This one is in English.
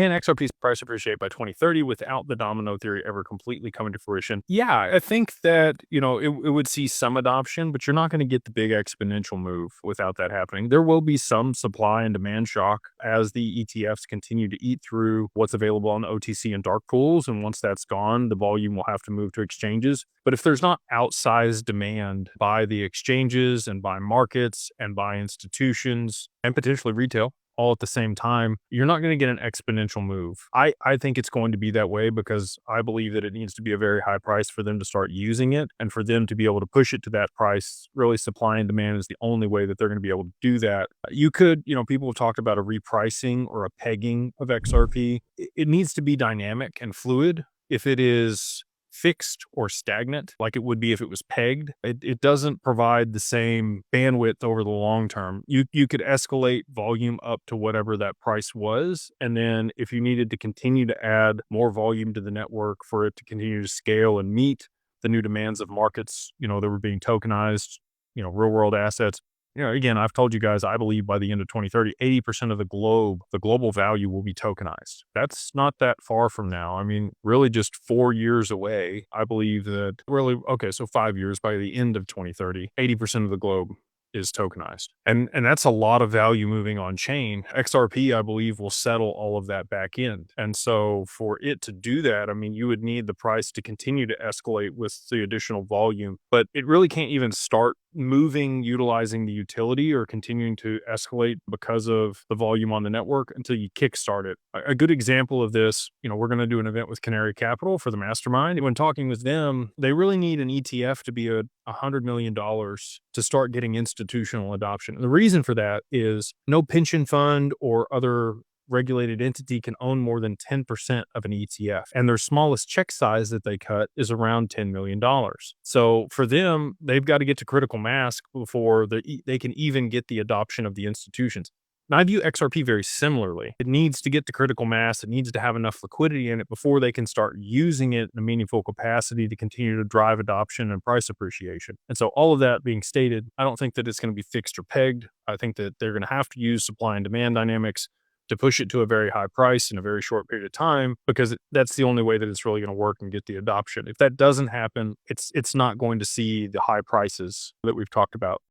Can XRP's price appreciate by 2030 without the domino theory ever completely coming to fruition? Yeah, I think that, it would see some adoption, but you're not going to get the big exponential move without that happening. There will be some supply and demand shock as the ETFs continue to eat through what's available on the OTC and dark pools. And once that's gone, the volume will have to move to exchanges. But if there's not outsized demand by the exchanges and by markets and by institutions and potentially retail, all at the same time, you're not going to get an exponential move. I think it's going to be that way because I believe that it needs to be a very high price for them to start using it. And for them to be able to push it to that price, really supply and demand is the only way that they're going to be able to do that. You could, people have talked about a repricing or a pegging of XRP. It needs to be dynamic and fluid. If it is fixed or stagnant like it would be if it was pegged, it doesn't provide the same bandwidth over the long term. You could escalate volume up to whatever that price was, and then if you needed to continue to add more volume to the network for it to continue to scale and meet the new demands of markets, that were being tokenized, real world assets. Again, I've told you guys, I believe by the end of 2030, 80% of the global value will be tokenized. That's not that far from now. I mean, really just 4 years away. I believe that okay, so 5 years by the end of 2030, 80% of the globe is tokenized. And that's a lot of value moving on chain. XRP, I believe, will settle all of that back in. And so for it to do that, I mean, you would need the price to continue to escalate with the additional volume, but it really can't even start moving utilizing the utility or continuing to escalate because of the volume on the network until you kickstart it. A good example of this, we're going to do an event with Canary Capital for the mastermind. When talking with them, they really need an ETF to be $100 million to start getting institutional adoption. And the reason for that is no pension fund or other regulated entity can own more than 10% of an ETF. And their smallest check size that they cut is around $10 million. So for them, they've got to get to critical mass before they can even get the adoption of the institutions. And I view XRP very similarly. It needs to get to critical mass. It needs to have enough liquidity in it before they can start using it in a meaningful capacity to continue to drive adoption and price appreciation. And so all of that being stated, I don't think that it's going to be fixed or pegged. I think that they're going to have to use supply and demand dynamics to push it to a very high price in a very short period of time, because that's the only way that it's really going to work and get the adoption. If that doesn't happen, it's not going to see the high prices that we've talked about.